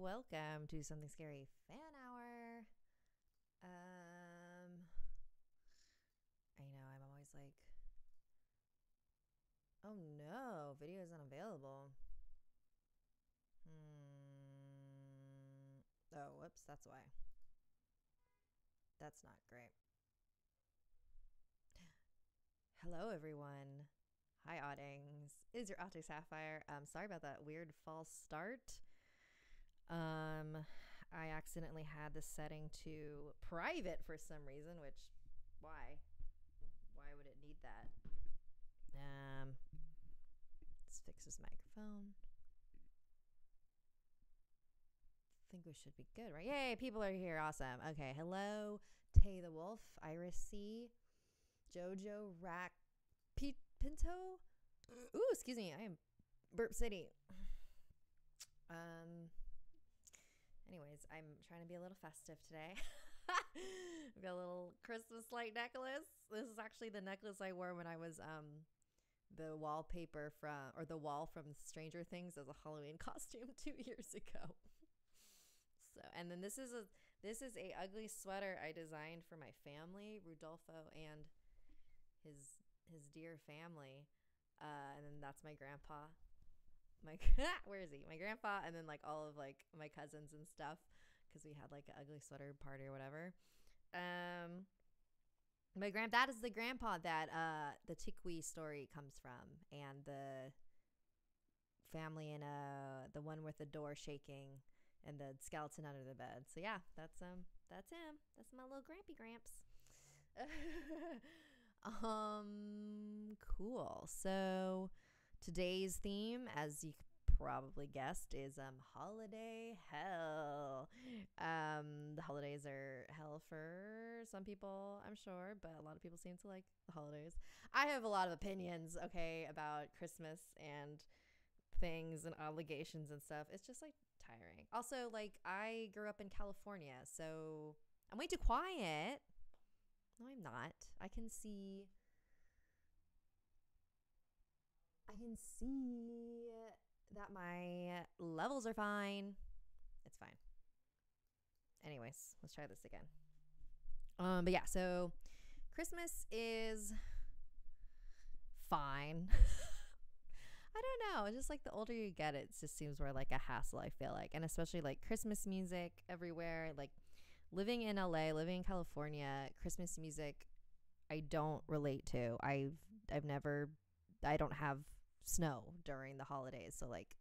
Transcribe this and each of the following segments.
welcome to Something Scary Fan Hour. I know, I'm always like, oh no, video is unavailable. Oh, whoops, that's why. That's not great. Hello, everyone. Hi, Oddings. It is your Auto Sapphire. Sorry about that weird false start. I accidentally had the setting to private for some reason, which, why? Why would it need that? Let's fix this microphone. I think we should be good, right? Yay, people are here. Awesome. Okay, hello, Tay the Wolf, Iris C, Jojo Rack Pinto. Ooh, excuse me, I am Burp City. Anyways, I'm trying to be a little festive today. I've got a little Christmas light necklace. This is actually the necklace I wore when I was the wallpaper from, or the wall from Stranger Things as a Halloween costume 2 years ago. So, and then this is a ugly sweater I designed for my family, Rudolfo and his dear family. And then that's my grandpa. Where is he? My grandpa, and then like all of like my cousins and stuff, because we had like an ugly sweater party or whatever. That is the grandpa that the Tikwi story comes from, and the family in the one with the door shaking and the skeleton under the bed. So yeah, that's him. That's my little Grampy Gramps. Cool. So today's theme, as you probably guessed, is holiday hell. The holidays are hell for some people, I'm sure, but a lot of people seem to like the holidays. I have a lot of opinions, okay, about Christmas and things and obligations and stuff. It's just like tiring. Also, like, I grew up in California, so I'm way too quiet. No, I'm not. I can see that my levels are fine. It's fine. Anyways, let's try this again. But yeah, so Christmas is fine. I don't know. It's just like the older you get, it just seems more like a hassle, I feel like. And especially like Christmas music everywhere. Like living in LA, living in California, Christmas music I don't relate to. I don't have snow during the holidays, so like,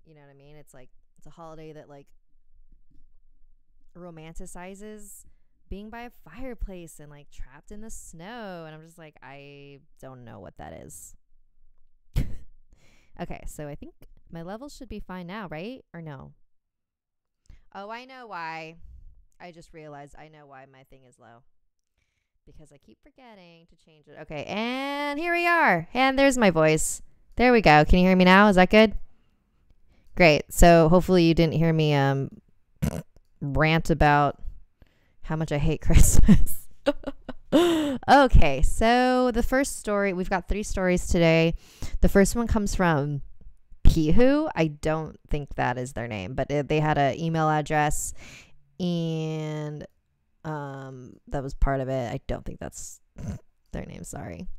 you know what I mean? It's like, it's a holiday that like romanticizes being by a fireplace and like trapped in the snow, and I'm just like, I don't know what that is. Okay, so I think my levels should be fine now, right? Or no? Oh, I know why. I just realized I know why my thing is low, because I keep forgetting to change it. Okay, and here we are. And there's my voice. There we go. Can you hear me now? Is that good? Great. So hopefully you didn't hear me rant about how much I hate Christmas. Okay, so the first story, we've got 3 stories today. The first one comes from Pihu. I don't think that is their name, but they had an email address, and that was part of it. I don't think that's their name. Sorry.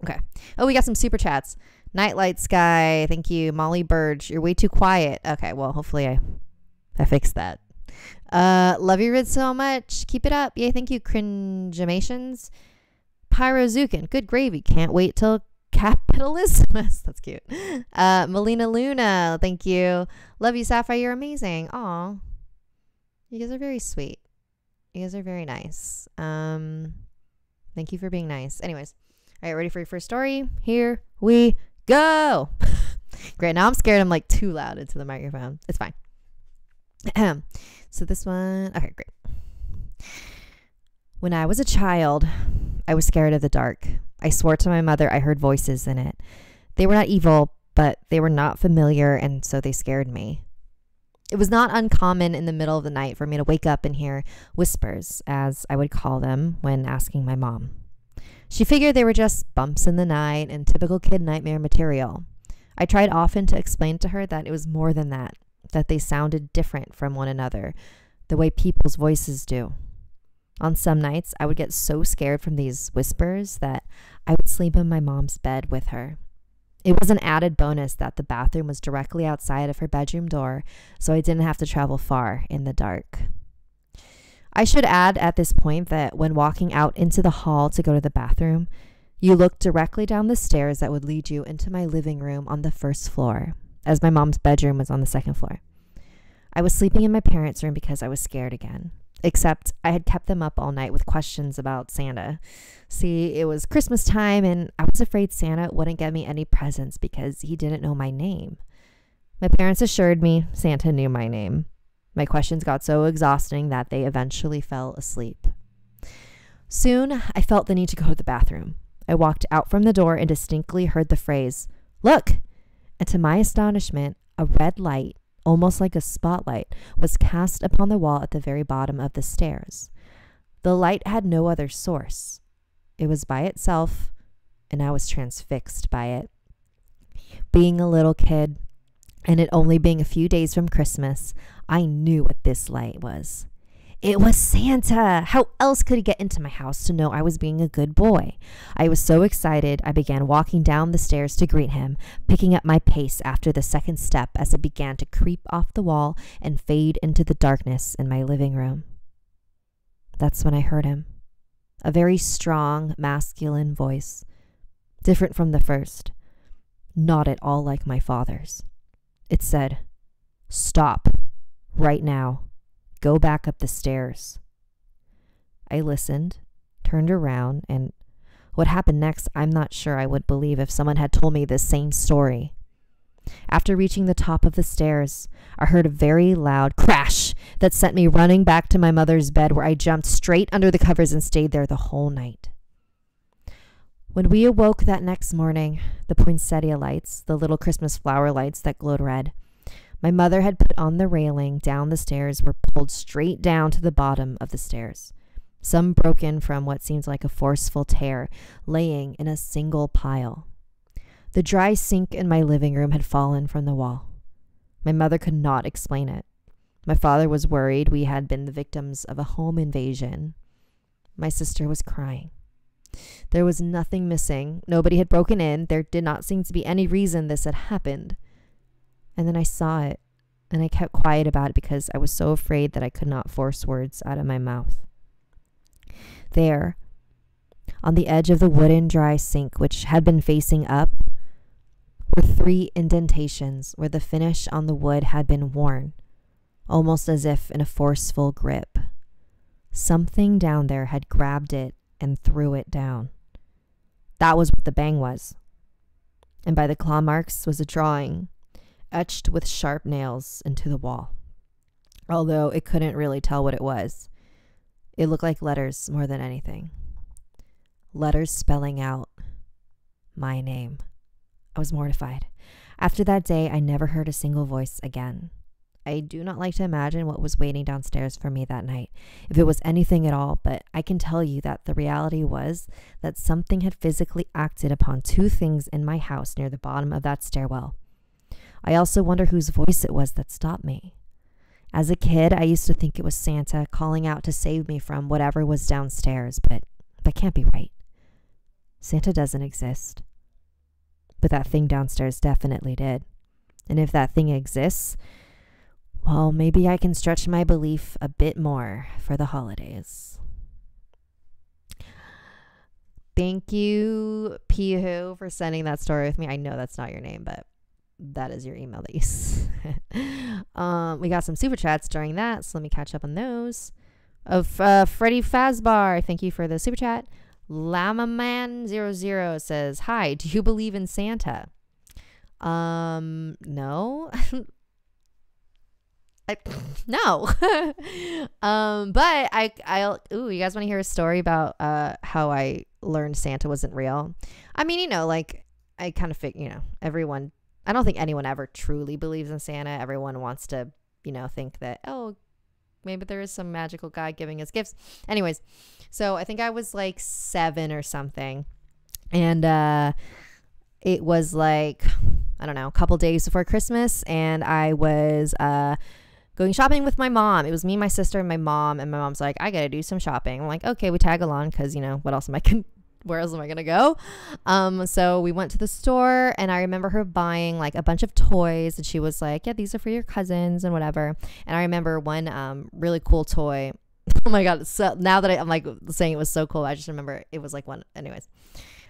Okay. Oh, we got some super chats. Nightlight Sky. Thank you. Molly Burge. You're way too quiet. Okay. Well, hopefully I fixed that. Love your vid so much. Keep it up. Yay. Thank you. Cringemations. Pyrozukin. Good gravy. Can't wait till capitalism. That's cute. Melina Luna. Thank you. Love you, Sapphire. You're amazing. Aw. You guys are very sweet. You guys are very nice. Thank you for being nice. Anyways, all right, ready for your first story? Here we go. Great. Now I'm scared I'm like too loud into the microphone. It's fine. So this one, okay, great. When I was a child, I was scared of the dark. I swore to my mother I heard voices in it. They were not evil, but they were not familiar, and so they scared me. It was not uncommon in the middle of the night for me to wake up and hear whispers, as I would call them when asking my mom. She figured they were just bumps in the night and typical kid nightmare material. I tried often to explain to her that it was more than that. that they sounded different from one another, the way people's voices do. On some nights, I would get so scared from these whispers that I would sleep in my mom's bed with her. It was an added bonus that the bathroom was directly outside of her bedroom door, so I didn't have to travel far in the dark. I should add at this point that when walking out into the hall to go to the bathroom, you look directly down the stairs that would lead you into my living room on the first floor, as my mom's bedroom was on the second floor. I was sleeping in my parents' room because I was scared again, except I had kept them up all night with questions about Santa. See, it was Christmas time, and I was afraid Santa wouldn't get me any presents because he didn't know my name. My parents assured me Santa knew my name. My questions got so exhausting that they eventually fell asleep. Soon, I felt the need to go to the bathroom. I walked out from the door and distinctly heard the phrase, "Look!" And to my astonishment, a red light, almost like a spotlight, was cast upon the wall at the very bottom of the stairs. The light had no other source. It was by itself, and I was transfixed by it. Being a little kid, and it only being a few days from Christmas, I knew what this light was. It was Santa! How else could he get into my house to know I was being a good boy? I was so excited, I began walking down the stairs to greet him, picking up my pace after the second step as it began to creep off the wall and fade into the darkness in my living room. That's when I heard him. A very strong, masculine voice, different from the first, not at all like my father's. It said, "Stop, right now. Go back up the stairs." I listened, turned around, and what happened next, I'm not sure I would believe if someone had told me this same story. After reaching the top of the stairs, I heard a very loud crash that sent me running back to my mother's bed, where I jumped straight under the covers and stayed there the whole night. When we awoke that next morning, the poinsettia lights, the little Christmas flower lights that glowed red, my mother had put on the railing down the stairs, were pulled straight down to the bottom of the stairs, some broken from what seemed like a forceful tear, laying in a single pile. The dry sink in my living room had fallen from the wall. My mother could not explain it. My father was worried we had been the victims of a home invasion. My sister was crying. There was nothing missing. Nobody had broken in. There did not seem to be any reason this had happened. And then I saw it, and I kept quiet about it because I was so afraid that I could not force words out of my mouth. There, on the edge of the wooden dry sink, which had been facing up, were 3 indentations where the finish on the wood had been worn, almost as if in a forceful grip. Something down there had grabbed it and threw it down. That was what the bang was. And by the claw marks was a drawing, etched with sharp nails into the wall. Although it couldn't really tell what it was. It looked like letters more than anything. Letters spelling out my name. I was mortified. After that day, I never heard a single voice again. I do not like to imagine what was waiting downstairs for me that night, if it was anything at all, but I can tell you that the reality was that something had physically acted upon 2 things in my house near the bottom of that stairwell. I also wonder whose voice it was that stopped me. As a kid, I used to think it was Santa calling out to save me from whatever was downstairs, but that can't be right. Santa doesn't exist. But that thing downstairs definitely did. And if that thing exists, well, maybe I can stretch my belief a bit more for the holidays. Thank you, Pihu, for sending that story with me. I know that's not your name, but that is your email that you sent. We got some super chats during that, so let me catch up on those. Of Freddie Fazbar, thank you for the super chat. Lamaman00 says, "Hi, do you believe in Santa?" No. No. But ooh, you guys want to hear a story about how I learned Santa wasn't real? I mean, like I kind of everyone, I don't think anyone ever truly believes in Santa. Everyone wants to, think that, oh, maybe there is some magical guy giving us gifts. Anyways, so I think I was like 7 or something. And it was like I don't know, a couple days before Christmas, and I was going shopping with my mom. It was me, my sister, and my mom. And my mom's like, I gotta do some shopping. I'm like, okay, we tag along because, you know, what else am I where else am I gonna go? So we went to the store, and I remember her buying like a bunch of toys, and she was like, yeah, these are for your cousins and whatever. And I remember one really cool toy. Oh my god! So now that I'm like saying it was so cool, I just remember it was like one. Anyways,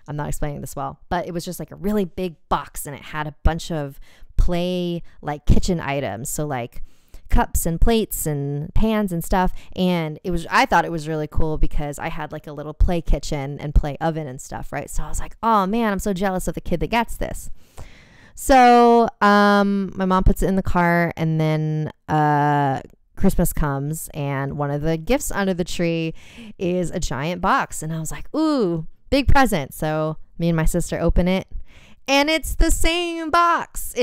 I'm not explaining this well, but it was just like a really big box, and it had a bunch of play like kitchen items. So like cups and plates and pans and stuff. And I thought it was really cool because I had like a little play kitchen and play oven and stuff, right? So I was like, oh man, I'm so jealous of the kid that gets this. So my mom puts it in the car, and then Christmas comes, and one of the gifts under the tree is a giant box. And I was like, ooh, big present. So me and my sister open it, and it's the same box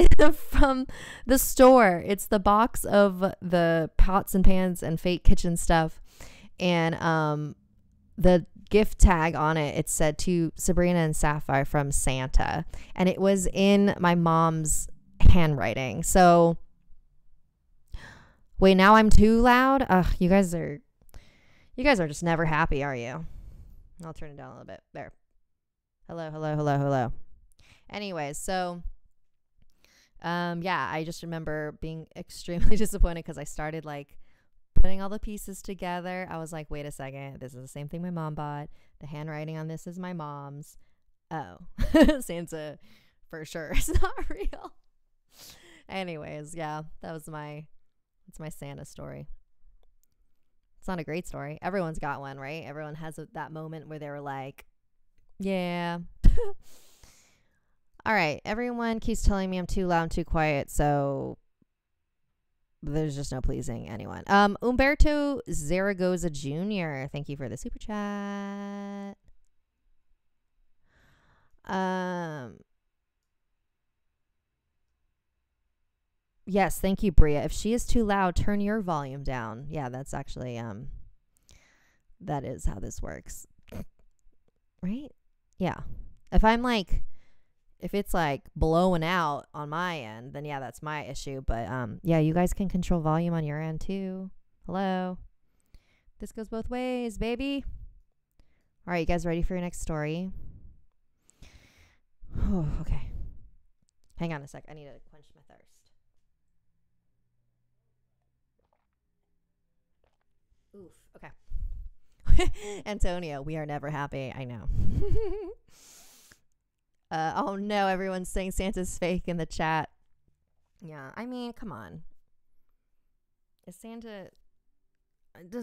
from the store. It's the box of the pots and pans and fake kitchen stuff. And the gift tag on it, it said to Sabrina and Sapphire from Santa. And it was in my mom's handwriting. So, wait, now I'm too loud? Ugh, you guys are just never happy, are you? I'll turn it down a little bit. There. Hello, hello, hello, hello. Anyways, so yeah, I just remember being extremely disappointed because I started like putting all the pieces together. I was like, wait a second, this is the same thing my mom bought. The handwriting on this is my mom's. Oh, Santa for sure is not real. Anyways, yeah, that's my Santa story. It's not a great story. Everyone's got one, right? Everyone has that moment where they were like, yeah. All right, everyone keeps telling me I'm too loud and too quiet, so there's just no pleasing anyone. Umberto Zaragoza Jr., thank you for the super chat. Yes, thank you, Bria. If she is too loud, turn your volume down. Yeah, that's actually that is how this works. Right? Yeah. If it's like blowing out on my end, then yeah, that's my issue. But yeah, you guys can control volume on your end too. Hello. This goes both ways, baby. All right, you guys ready for your next story? Oh, okay. Hang on a sec. I need to quench my thirst. Oof. Okay. Antonio, we are never happy. I know. Oh no, everyone's saying Santa's fake in the chat. Yeah, I mean, come on. Does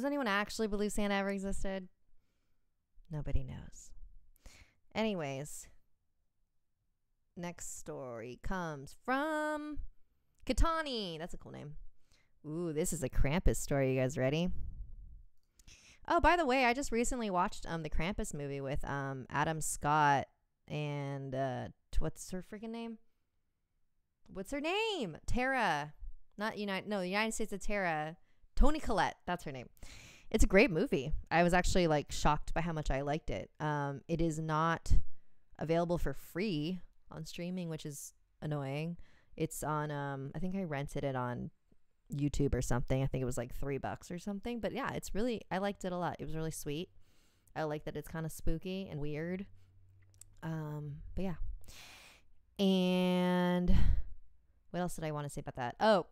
anyone actually believe Santa ever existed? Nobody knows. Anyways, next story comes from Katani. That's a cool name. Ooh, this is a Krampus story. You guys ready? Oh, by the way, I just recently watched the Krampus movie with Adam Scott and what's her freaking name? What's her name? Tara. The United States of Tara. Toni Collette. That's her name. It's a great movie. I was actually like shocked by how much I liked it. It is not available for free on streaming, which is annoying. It's on I think I rented it on YouTube or something. I think it was like $3 or something. But yeah, I liked it a lot. It was really sweet. I like that it's kind of spooky and weird. But yeah. And what else did I want to say about that? Oh,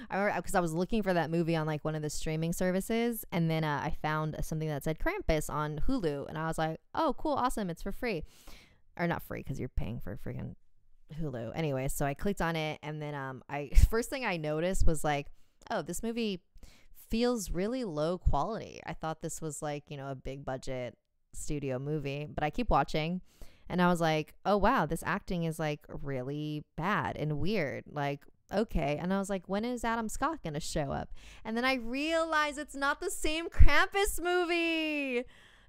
I remember because I was looking for that movie on like one of the streaming services, and then I found something that said Krampus on Hulu, and I was like, oh, cool, awesome, it's for free. Or not free because you're paying for freaking Hulu. Anyway, so I clicked on it, and then first thing I noticed was like, oh, this movie feels really low quality. I thought this was like, a big budget studio movie, but I keep watching, and I was like, oh wow, this acting is like really bad and weird. Like, okay. And I was like, when is Adam Scott gonna show up? And then I realized it's not the same Krampus movie.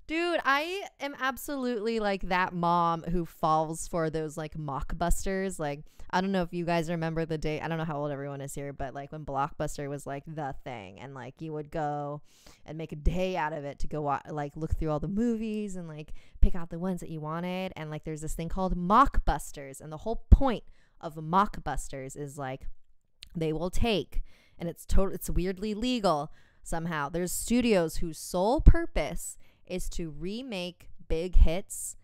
Dude, I am absolutely like that mom who falls for those like mockbusters. Like, I don't know if you guys remember the day. I don't know how old everyone is here, but like when Blockbuster was like the thing, and like you would go and make a day out of it to go like look through all the movies and like pick out the ones that you wanted. And like there's this thing called mockbusters, and the whole point of mockbusters is like they will take, and it's weirdly legal somehow. There's studios whose sole purpose is to remake big hits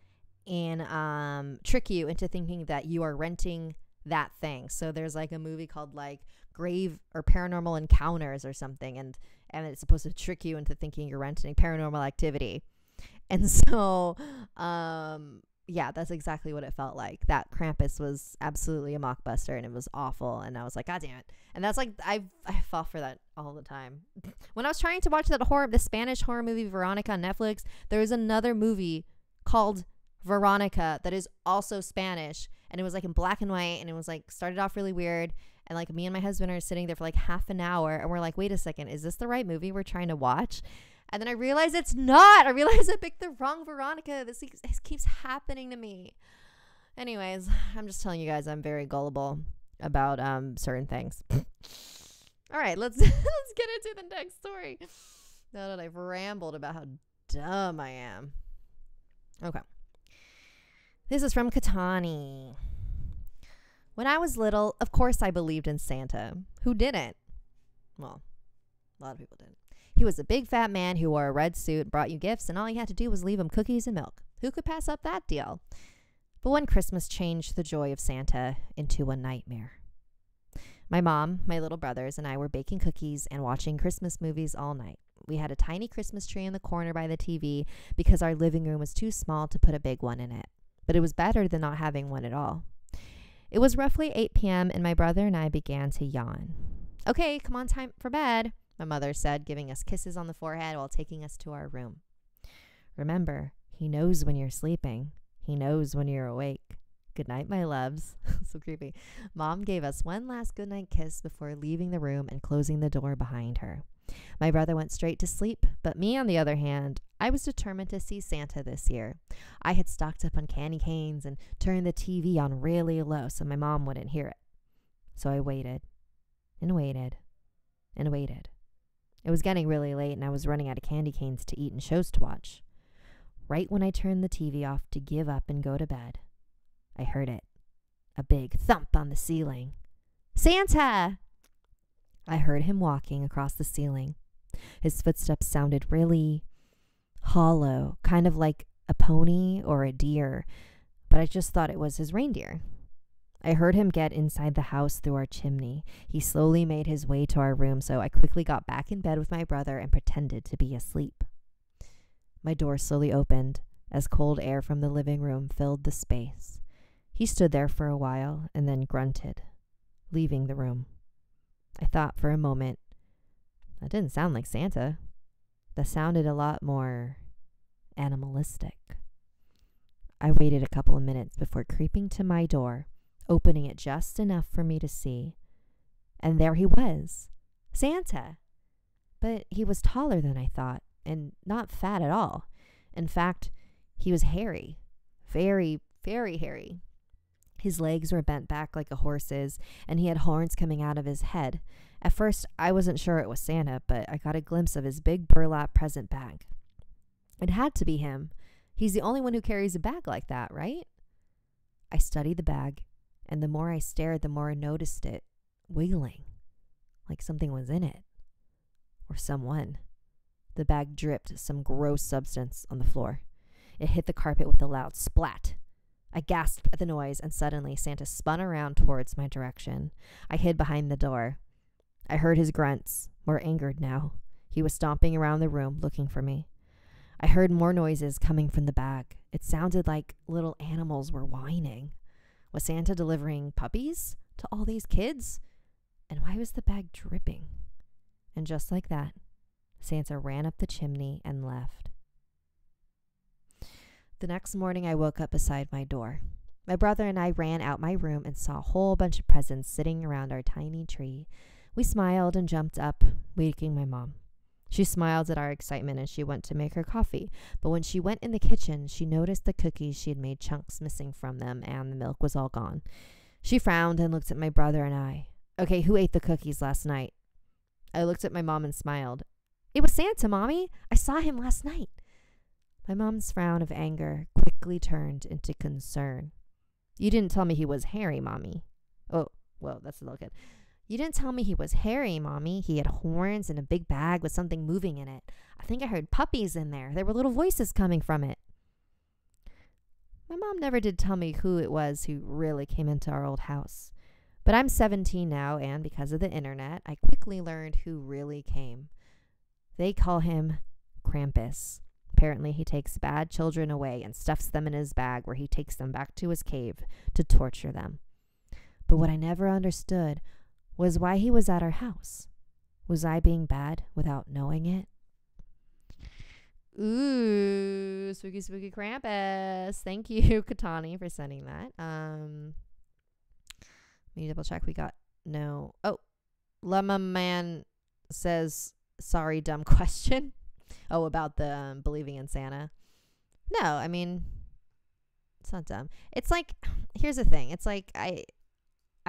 and trick you into thinking that you are renting that thing. So there's like a movie called like Grave or Paranormal Encounters or something, and it's supposed to trick you into thinking you're renting Paranormal Activity. And so yeah, that's exactly what it felt like. That Krampus was absolutely a mockbuster, and it was awful, and I was like, God damn it. And that's like I fall for that all the time. When I was trying to watch the Spanish horror movie Veronica on Netflix, there was another movie called Veronica that is also Spanish, and it was like in black and white, and it was like started off really weird, and like me and my husband are sitting there for like half an hour, and we're like, wait a second, is this the right movie we're trying to watch? And then I realized it's not. I realized I picked the wrong Veronica. This keeps happening to me. Anyways, I'm just telling you guys I'm very gullible about certain things. All right, let's get into the next story. Now that I've rambled about how dumb I am. Okay. This is from Katani. When I was little, of course I believed in Santa. Who didn't? Well, a lot of people didn't. He was a big fat man who wore a red suit, brought you gifts, and all you had to do was leave him cookies and milk. Who could pass up that deal? But one Christmas changed the joy of Santa into a nightmare. My mom, my little brothers, and I were baking cookies and watching Christmas movies all night. We had a tiny Christmas tree in the corner by the TV because our living room was too small to put a big one in it. But it was better than not having one at all. It was roughly 8 p.m. and my brother and I began to yawn. Okay, come on, time for bed, my mother said, giving us kisses on the forehead while taking us to our room. Remember, he knows when you're sleeping. He knows when you're awake. Good night, my loves. So creepy. Mom gave us one last goodnight kiss before leaving the room and closing the door behind her. My brother went straight to sleep, but me, on the other hand, I was determined to see Santa this year. I had stocked up on candy canes and turned the TV on really low so my mom wouldn't hear it. So I waited and waited and waited. It was getting really late and I was running out of candy canes to eat and shows to watch. Right when I turned the TV off to give up and go to bed, I heard it. A big thump on the ceiling. Santa! I heard him walking across the ceiling. His footsteps sounded really hollow, kind of like a pony or a deer, but I just thought it was his reindeer. I heard him get inside the house through our chimney. He slowly made his way to our room, so I quickly got back in bed with my brother and pretended to be asleep. My door slowly opened as cold air from the living room filled the space. He stood there for a while and then grunted, leaving the room. I thought for a moment, that didn't sound like Santa. That sounded a lot more animalistic. I waited a couple of minutes before creeping to my door, opening it just enough for me to see. And there he was, Santa. But he was taller than I thought, and not fat at all. In fact, he was hairy, very, very hairy. His legs were bent back like a horse's, and he had horns coming out of his head. At first, I wasn't sure it was Santa, but I got a glimpse of his big burlap present bag. It had to be him. He's the only one who carries a bag like that, right? I studied the bag, and the more I stared, the more I noticed it wiggling, like something was in it, or someone. The bag dripped some gross substance on the floor. It hit the carpet with a loud splat. I gasped at the noise, and suddenly Santa spun around towards my direction. I hid behind the door. I heard his grunts, more angered now. He was stomping around the room, looking for me. I heard more noises coming from the bag. It sounded like little animals were whining. Was Santa delivering puppies to all these kids? And why was the bag dripping? And just like that, Santa ran up the chimney and left. The next morning, I woke up beside my door. My brother and I ran out my room and saw a whole bunch of presents sitting around our tiny tree. We smiled and jumped up, waking my mom. She smiled at our excitement and she went to make her coffee. But when she went in the kitchen, she noticed the cookies she had made chunks missing from them and the milk was all gone. She frowned and looked at my brother and I. Okay, who ate the cookies last night? I looked at my mom and smiled. It was Santa, Mommy. I saw him last night. My mom's frown of anger quickly turned into concern. You didn't tell me he was hairy, Mommy. Oh, whoa, that's a little kid. You didn't tell me he was hairy, Mommy. He had horns and a big bag with something moving in it. I think I heard puppies in there. There were little voices coming from it. My mom never did tell me who it was who really came into our old house. But I'm 17 now, and because of the internet, I quickly learned who really came. They call him Krampus. Apparently, he takes bad children away and stuffs them in his bag where he takes them back to his cave to torture them. But what I never understood was why he was at our house. Was I being bad without knowing it? Ooh, spooky, spooky Krampus. Thank you, Katani, for sending that. Let me double check. We got no. Oh, Lemma Man says, sorry, dumb question. Oh, about the believing in Santa. No, I mean, it's not dumb. It's like, here's the thing. It's like, I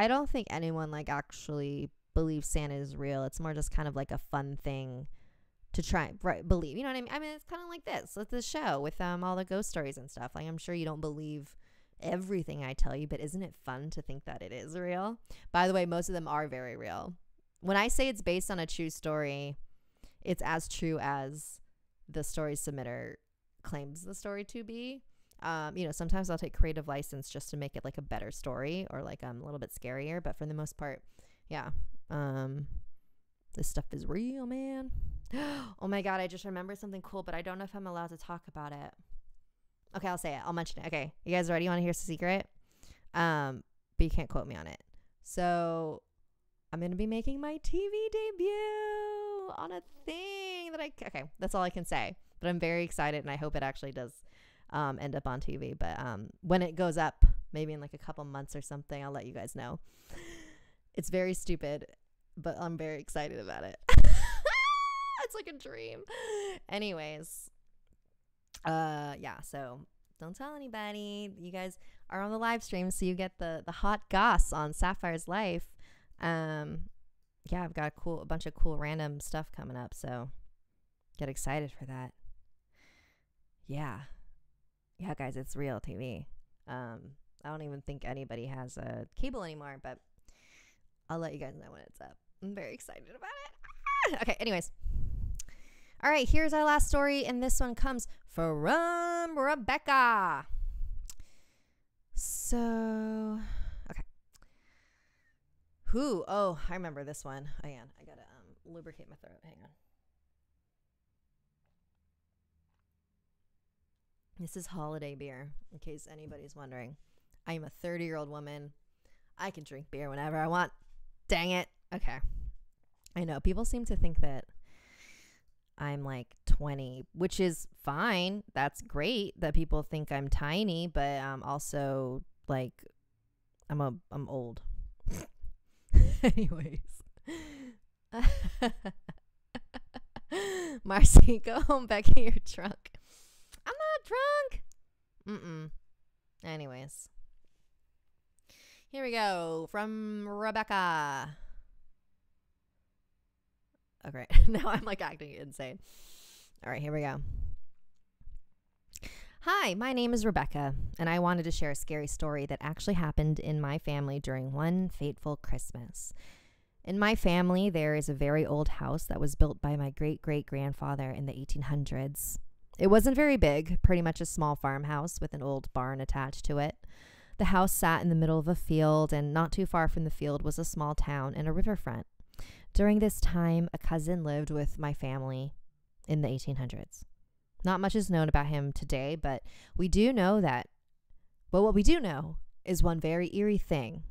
don't think anyone like actually believes Santa is real. It's more just kind of like a fun thing to try believe. You know what I mean? I mean, it's kind of like this with the show with all the ghost stories and stuff. Like, I'm sure you don't believe everything I tell you, but isn't it fun to think that it is real? By the way, most of them are very real. When I say it's based on a true story, it's as true as the story submitter claims the story to be. You know, sometimes I'll take creative license just to make it like a better story or like a little bit scarier, but for the most part, yeah. This stuff is real, man. Oh my God, I just remembered something cool, but I don't know if I'm allowed to talk about it. Okay, I'll say it. I'll mention it. Okay, you guys ready? You want to hear the secret? But you can't quote me on it. So I'm going to be making my TV debut on a thing that okay, that's all I can say. But I'm very excited, and I hope it actually does end up on TV. But when it goes up, maybe in like a couple months or something, I'll let you guys know. It's very stupid, but I'm very excited about it. It's like a dream. Anyways, yeah, so don't tell anybody. You guys are on the live stream, so you get the hot goss on Sapphire's life. Yeah, I've got a bunch of cool random stuff coming up, so get excited for that. Yeah, guys, it's real TV. I don't even think anybody has a cable anymore, but I'll let you guys know when it's up. I'm very excited about it. Okay, anyways. All right, here's our last story, and this one comes from Rebecca. So, okay. Oh, I remember this one. Hang on, I gotta lubricate my throat. Hang on. This is holiday beer, in case anybody's wondering. I am a 30-year-old woman. I can drink beer whenever I want. Dang it. Okay. I know, people seem to think that I'm like 20, which is fine. That's great that people think I'm tiny, but also like I'm old. Anyways. Marcy, go home back in your trunk. I'm not drunk. Anyways. Here we go from Rebecca. Okay, now I'm like acting insane. All right, here we go. Hi, my name is Rebecca, and I wanted to share a scary story that actually happened in my family during one fateful Christmas. In my family, there is a very old house that was built by my great-great-grandfather in the 1800s. It wasn't very big, pretty much a small farmhouse with an old barn attached to it. The house sat in the middle of a field, and not too far from the field was a small town and a riverfront. During this time, a cousin lived with my family in the 1800s. Not much is known about him today, but we do know that, well, what we do know is one very eerie thing.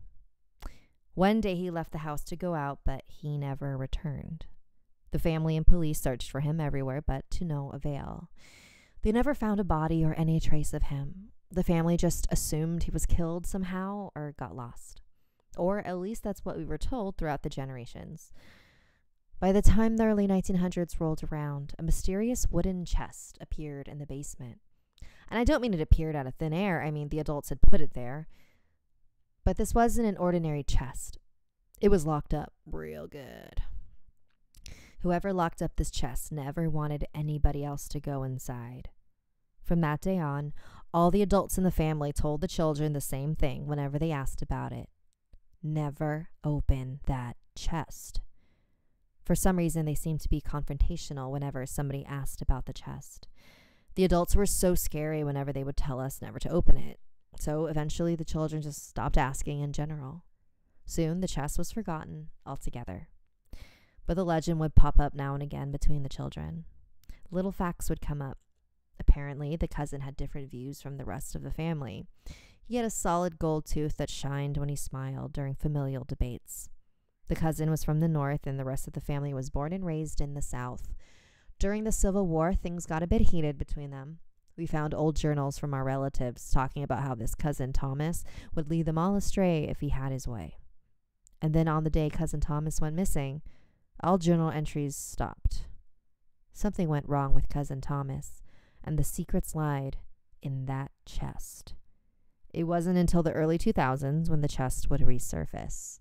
One day he left the house to go out, but he never returned. The family and police searched for him everywhere, but to no avail. They never found a body or any trace of him. The family just assumed he was killed somehow or got lost. Or at least that's what we were told throughout the generations. By the time the early 1900s rolled around, a mysterious wooden chest appeared in the basement. And I don't mean it appeared out of thin air. I mean, the adults had put it there. But this wasn't an ordinary chest. It was locked up real good. Whoever locked up this chest never wanted anybody else to go inside. From that day on, all the adults in the family told the children the same thing whenever they asked about it. never open that chest. For some reason, they seemed to be confrontational whenever somebody asked about the chest. The adults were so scary whenever they would tell us never to open it. So eventually the children just stopped asking in general. Soon the chest was forgotten altogether. But the legend would pop up now and again between the children. Little facts would come up. Apparently, the cousin had different views from the rest of the family. He had a solid gold tooth that shined when he smiled during familial debates. The cousin was from the north, and the rest of the family was born and raised in the south. During the Civil War, things got a bit heated between them. We found old journals from our relatives talking about how this cousin Thomas would lead them all astray if he had his way. And then on the day cousin Thomas went missing, all journal entries stopped. Something went wrong with cousin Thomas, and the secrets lied in that chest. It wasn't until the early 2000s when the chest would resurface.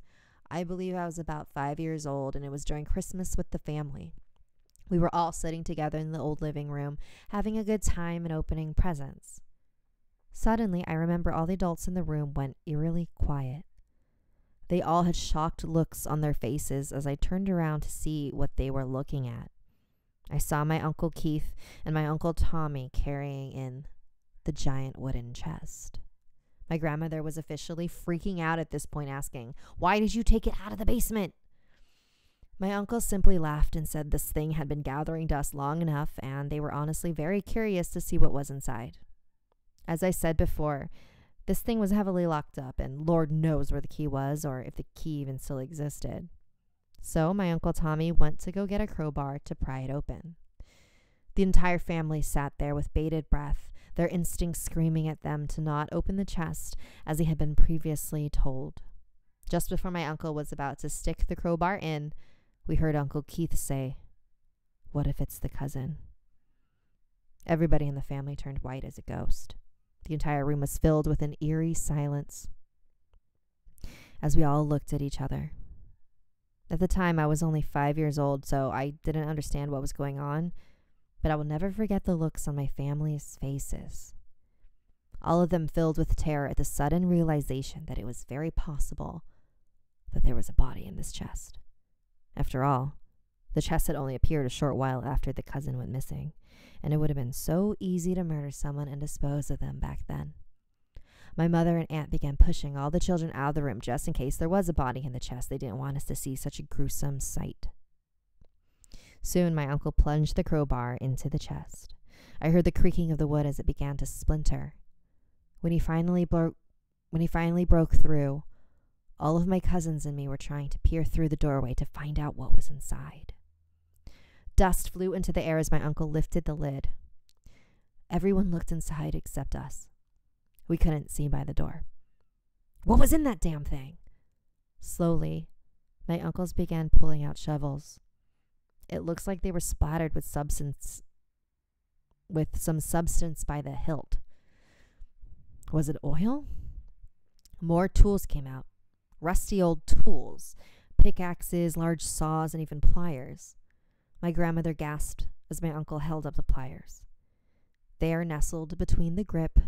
I believe I was about 5 years old, and it was during Christmas with the family. We were all sitting together in the old living room, having a good time and opening presents. Suddenly, I remember all the adults in the room went eerily quiet. They all had shocked looks on their faces as I turned around to see what they were looking at. I saw my Uncle Keith and my Uncle Tommy carrying in the giant wooden chest. My grandmother was officially freaking out at this point, asking, "Why did you take it out of the basement?" My uncle simply laughed and said this thing had been gathering dust long enough, and they were honestly very curious to see what was inside. As I said before, this thing was heavily locked up, and Lord knows where the key was, or if the key even still existed. So my Uncle Tommy went to go get a crowbar to pry it open. The entire family sat there with bated breath, their instincts screaming at them to not open the chest as they had been previously told. Just before my uncle was about to stick the crowbar in, we heard Uncle Keith say, "What if it's the cousin?" Everybody in the family turned white as a ghost. The entire room was filled with an eerie silence as we all looked at each other. At the time, I was only 5 years old, so I didn't understand what was going on, but I will never forget the looks on my family's faces. All of them filled with terror at the sudden realization that it was very possible that there was a body in this chest. After all, the chest had only appeared a short while after the cousin went missing, and it would have been so easy to murder someone and dispose of them back then. My mother and aunt began pushing all the children out of the room just in case there was a body in the chest. They didn't want us to see such a gruesome sight. Soon my uncle plunged the crowbar into the chest. I heard the creaking of the wood as it began to splinter. When he finally broke through, all of my cousins and me were trying to peer through the doorway to find out what was inside. Dust flew into the air as my uncle lifted the lid. Everyone looked inside except us. We couldn't see by the door. What was in that damn thing? Slowly, my uncles began pulling out shovels. It looks like they were splattered with some substance by the hilt. Was it oil? More tools came out. Rusty old tools, pickaxes, large saws, and even pliers. My grandmother gasped as my uncle held up the pliers. There, nestled between the grip,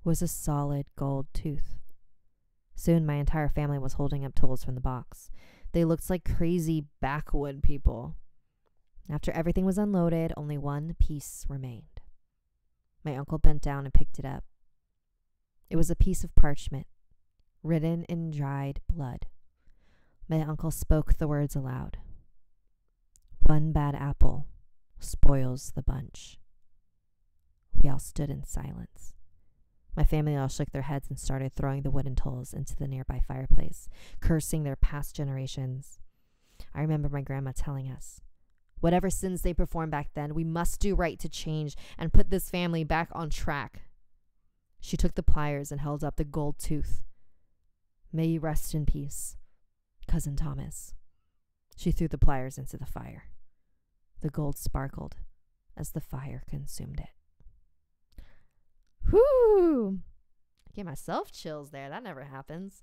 was a solid gold tooth. Soon my entire family was holding up tools from the box. They looked like crazy backwood people. After everything was unloaded, only one piece remained. My uncle bent down and picked it up. It was a piece of parchment, written in dried blood. My uncle spoke the words aloud. "One bad apple spoils the bunch." We all stood in silence. My family all shook their heads and started throwing the wooden tools into the nearby fireplace, cursing their past generations. I remember my grandma telling us, "Whatever sins they performed back then, we must do right to change and put this family back on track." She took the pliers and held up the gold tooth. "May you rest in peace, Cousin Thomas." She threw the pliers into the fire. The gold sparkled as the fire consumed it. Whoo! I gave myself chills there. That never happens.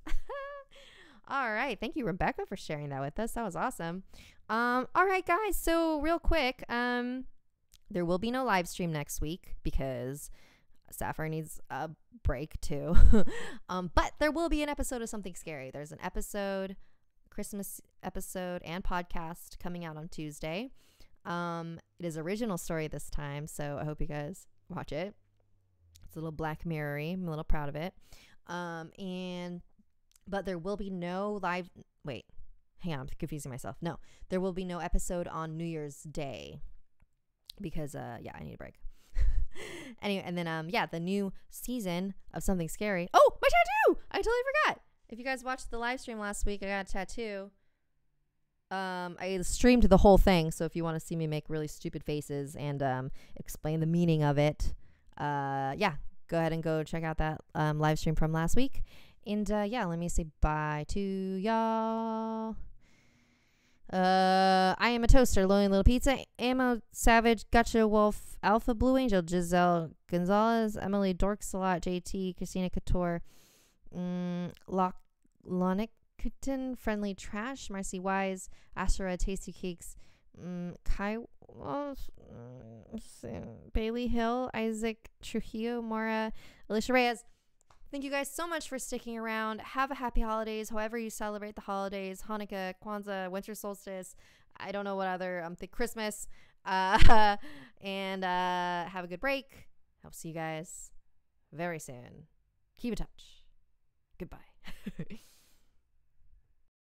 All right. Thank you, Rebecca, for sharing that with us. That was awesome. All right, guys. So real quick, there will be no live stream next week because Sapphire needs a break too. But there will be an episode of Something Scary. There's an episode, Christmas episode and podcast coming out on Tuesday. It is original story this time, so I hope you guys watch it. It's a little Black Mirror-y. I'm a little proud of it. But there will be no live. Wait, hang on, I'm confusing myself. No, there will be no episode on New Year's Day because I need a break. Anyway, and then the new season of Something Scary. Oh, my tattoo! I totally forgot. If you guys watched the live stream last week, I got a tattoo. I streamed the whole thing, so if you want to see me make really stupid faces and explain the meaning of it, go ahead and go check out that live stream from last week. And let me say bye to y'all. I am a toaster, Lonely Little Pizza, Ammo Savage, Gotcha Wolf, Alpha Blue Angel, Giselle Gonzalez, Emily Dorksalot, JT, Christina Couture, Lonicton, Friendly Trash, Marcy Wise, Asteroid, Tasty Cakes, Kai, Bailey Hill, Isaac Trujillo, Mara, Alicia Reyes. Thank you guys so much for sticking around. Have a happy holidays, however you celebrate the holidays. Hanukkah, Kwanzaa, winter solstice. I don't know what other, Christmas. And have a good break. I'll see you guys very soon. Keep in touch. Goodbye.